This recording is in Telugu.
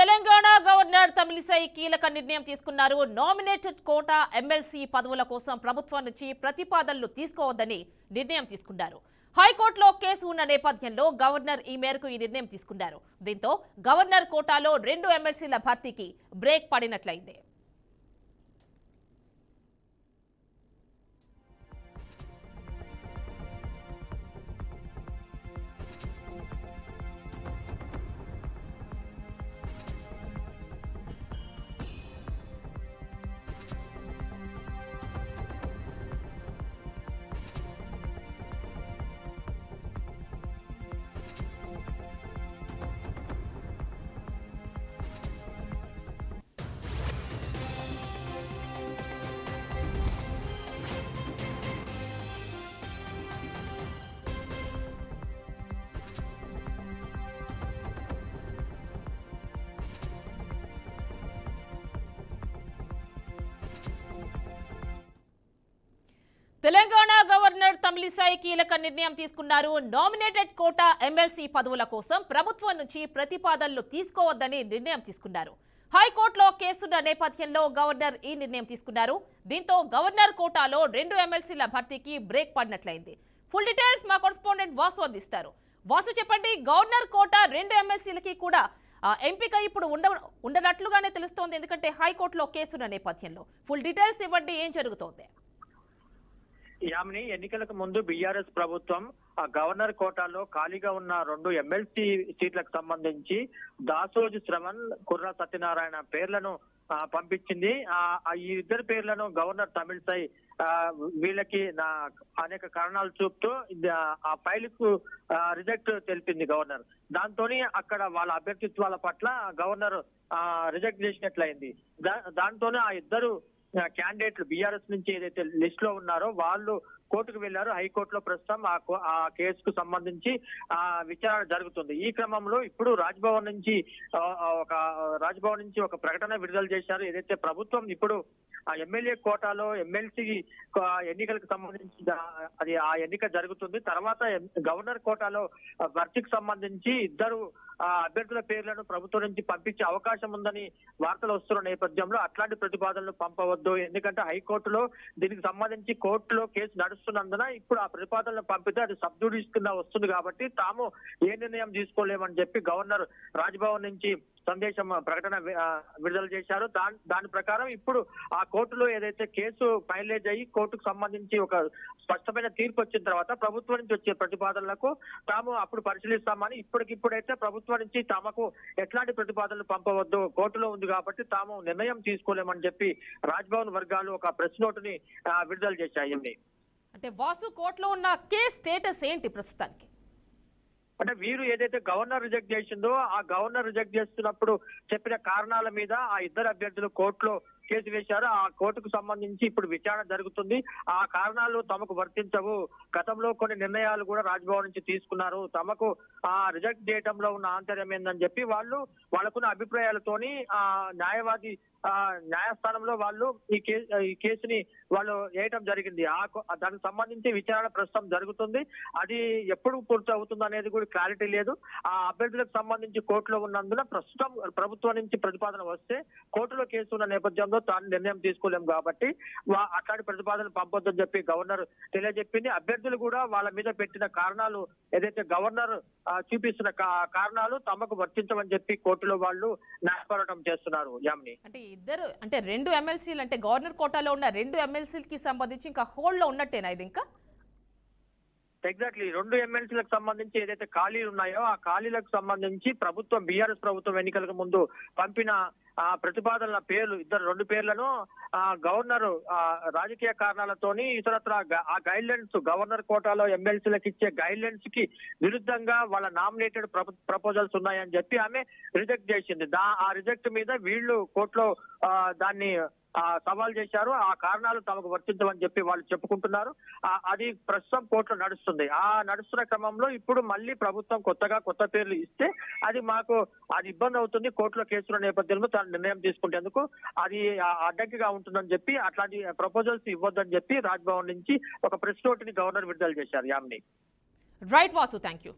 తెలంగాణ గవర్నర్ తమిళిసై కీలక నిర్ణయం తీసుకున్నారు. నామినేటెడ్ కోటా ఎమ్మెల్సీ పదవుల కోసం ప్రభుత్వం నుంచి ప్రతిపాదనలు తీసుకోవద్దని నిర్ణయం తీసుకున్నారు. హైకోర్టులో కేసు ఉన్న నేపథ్యంలో గవర్నర్ ఈ మేరకు ఈ నిర్ణయం తీసుకున్నారు. దీంతో గవర్నర్ కోటాలో 2 ఎమ్మెల్సీల భర్తీకి బ్రేక్ పడినట్లయింది. తెలంగాణ గవర్నర్ తమిళిసై కీలక నిర్ణయం తీసుకున్నారు. నామినేటెడ్ కోటా ఎమ్మెల్సీ పదవుల కోసం ప్రభుత్వం నుంచి ప్రతిపాదనలు తీసుకోవద్దని నిర్ణయం తీసుకున్నారు. హైకోర్టులో కేసున్న నేపథ్యంలో గవర్నర్ ఈ నిర్ణయం తీసుకున్నారు. దీంతో గవర్నర్ కోటాలో 2 ఎమ్మెల్సీల భర్తీకి బ్రేక్ పడినట్లయింది. ఫుల్ డీటెయిల్స్ మా కరెస్పాండెంట్ వాసు అందిస్తారు. వాసు, చెప్పండి, గవర్నర్ కోటా 2 ఎమ్మెల్సీలకి కూడా ఎంపిక ఇప్పుడు ఉండనట్లుగానే తెలుస్తోంది. ఎందుకంటే హైకోర్టులో కేసున్న నేపథ్యంలో ఫుల్ డీటెయిల్స్ ఇవ్వండి, ఏం జరుగుతోంది? యామిని, ఎన్నికలకు ముందు బీఆర్ఎస్ ప్రభుత్వం గవర్నర్ కోటాలో ఖాళీగా ఉన్న 2 ఎమ్మెల్సీ సీట్లకు సంబంధించి దాసోజు శ్రవణ్, కుర్ర సత్యనారాయణ పేర్లను పంపించింది. ఈ 2 పేర్లను గవర్నర్ తమిళిసై వీళ్ళకి అనేక కారణాలు చూపుతూ ఆ ఫైల్ కు రిజెక్ట్ తెలిపింది గవర్నర్. దాంతో అక్కడ వాళ్ళ అభ్యర్థిత్వాల పట్ల గవర్నర్ రిజెక్ట్ చేసినట్లయింది. దాంతోనే ఆ 2 క్యాండిడేట్లు బీఆర్ఎస్ నుంచి ఏదైతే లిస్ట్ లో ఉన్నారో వాళ్ళు కోర్టుకు వెళ్లారు. హైకోర్టులో ప్రస్తుతం ఆ కేసుకు సంబంధించి విచారణ జరుగుతుంది. ఈ క్రమంలో ఇప్పుడు రాజ్భవన్ నుంచి ఒక ప్రకటన విడుదల చేశారు. ఏదైతే ప్రభుత్వం ఇప్పుడు ఎమ్మెల్యే కోటాలో ఎమ్మెల్సీ ఎన్నికలకు సంబంధించి అది ఆ ఎన్నిక జరుగుతుంది. తర్వాత గవర్నర్ కోటాలో భర్తీకి సంబంధించి 2 అభ్యర్థుల పేర్లను ప్రభుత్వం నుంచి పంపించే అవకాశం ఉందని వార్తలు వస్తున్న నేపథ్యంలో అట్లాంటి ప్రతిపాదనలు పంపవద్దు, ఎందుకంటే హైకోర్టులో దీనికి సంబంధించి కోర్టులో కేసు నడుస్తున్నందున ఇప్పుడు ఆ ప్రతిపాదనలు పంపితే అది సబ్ జ్యుడిస్ కింద వస్తుంది కాబట్టి తాము ఏ నిర్ణయం తీసుకోలేమని చెప్పి గవర్నర్ రాజ్భవన్ నుంచి ప్రకటన విడుదల చేశారు. దాని ప్రకారం ఇప్పుడు ఆ కోర్టులో ఏదైతే కేసు ఫైనలైజ్ అయ్యి కోర్టుకు సంబంధించి ఒక స్పష్టమైన తీర్పు వచ్చిన తర్వాత ప్రభుత్వం నుంచి వచ్చే ప్రతిపాదనలకు తాము అప్పుడు పరిశీలిస్తామని, ఇప్పటికిప్పుడైతే ప్రభుత్వం నుంచి తమకు ఎట్లాంటి ప్రతిపాదనలు పంపవద్దు, కోర్టులో ఉంది కాబట్టి తాము నిర్ణయం తీసుకోలేమని చెప్పి రాజ్భవన్ వర్గాలు ఒక ప్రెస్ నోటుని విడుదల చేశాయి. అంటే వాసు, కోర్టులో ఉన్న కేసు స్టేటస్ ఏంటి ప్రస్తుతానికి? అంటే వీరు ఏదైతే గవర్నర్ రిజెక్ట్ చేసిందో ఆ గవర్నర్ రిజెక్ట్ చేస్తున్నప్పుడు చెప్పిన కారణాల మీద ఆ 2 అభ్యర్థులు కోర్టులో కేసు వేశారు. ఆ కోర్టుకు సంబంధించి ఇప్పుడు విచారణ జరుగుతుంది. ఆ కారణాలు తమకు వర్తించవు, గతంలో కొన్ని నిర్ణయాలు కూడా రాజ్భవన్ నుంచి తీసుకున్నారు, తమకు రిజెక్ట్ చేయడంలో ఉన్న ఆంతర్యం ఏందని చెప్పి వాళ్ళకున్న అభిప్రాయాలతోని న్యాయవాది న్యాయస్థానంలో వాళ్ళు ఈ కేసుని వాళ్ళు వేయటం జరిగింది. దానికి సంబంధించి విచారణ ప్రస్తుతం జరుగుతుంది. అది ఎప్పుడు పూర్తి అవుతుంది అనేది కూడా క్లారిటీ లేదు. ఆ అభ్యర్థులకు సంబంధించి కోర్టులో ఉన్నందున ప్రస్తుతం ప్రభుత్వం నుంచి ప్రతిపాదన వస్తే కోర్టులో కేసు ఉన్న నేపథ్యంలో తాను నిర్ణయం తీసుకోలేము కాబట్టి అట్లాంటి ప్రతిపాదనలు పంపొద్దని చెప్పి గవర్నర్ తెలియజెప్పింది. అభ్యర్థులు కూడా వాళ్ళ మీద పెట్టిన కారణాలు ఏదైతే గవర్నర్ చూపిస్తున్న కారణాలు తమకు వర్తించమని చెప్పి కోర్టులో వాళ్ళు న్యాయపోరాటం చేస్తున్నారు. యామిని, అంటే 2 ఎమ్మెల్సీలు అంటే గవర్నర్ కోటాలో ఉన్న 2 ఎమ్మెల్సీలకి సంబంధించి ఇంకా హోల్డ్ లో ఉన్నట్టేనా ఇది? ఇంకా ఎగ్జాక్ట్లీ 2 ఎమ్మెల్సీలకు సంబంధించి ఏదైతే ఖాళీలు ఉన్నాయో ఆ ఖాళీలకు సంబంధించి బీఆర్ఎస్ ప్రభుత్వం ఎన్నికలకు ముందు పంపిన ప్రతిపాదనల పేర్లు 2 పేర్లను గవర్నర్ రాజకీయ కారణాలతోని ఇతరత్ర ఆ గైడ్ లైన్స్ గవర్నర్ కోటాలో ఎమ్మెల్సీలకు ఇచ్చే గైడ్ లైన్స్ కి విరుద్ధంగా వాళ్ళ నామినేటెడ్ ప్రపోజల్స్ ఉన్నాయని చెప్పి ఆమె రిజెక్ట్ చేసింది. ఆ రిజెక్ట్ మీద వీళ్ళు కోర్టులో దాన్ని సవాల్ చేశారు. ఆ కారణాలు తమకు వర్తించమని చెప్పి వాళ్ళు చెప్పుకుంటున్నారు. అది ప్రస్తుతం కోర్టులో నడుస్తుంది. ఆ నడుస్తున్న క్రమంలో ఇప్పుడు మళ్ళీ ప్రభుత్వం కొత్త పేర్లు ఇస్తే అది ఇబ్బంది అవుతుంది. కోర్టులో కేసుల నేపథ్యంలో తాను నిర్ణయం తీసుకునేందుకు అది అడ్డంకిగా ఉంటుందని చెప్పి అట్లాంటి ప్రపోజల్స్ ఇవ్వద్దని చెప్పి రాజ్భవన్ నుంచి ఒక ప్రెస్ నోట్ ని గవర్నర్ విడుదల చేశారు. Yamini, right Vasu, thank you.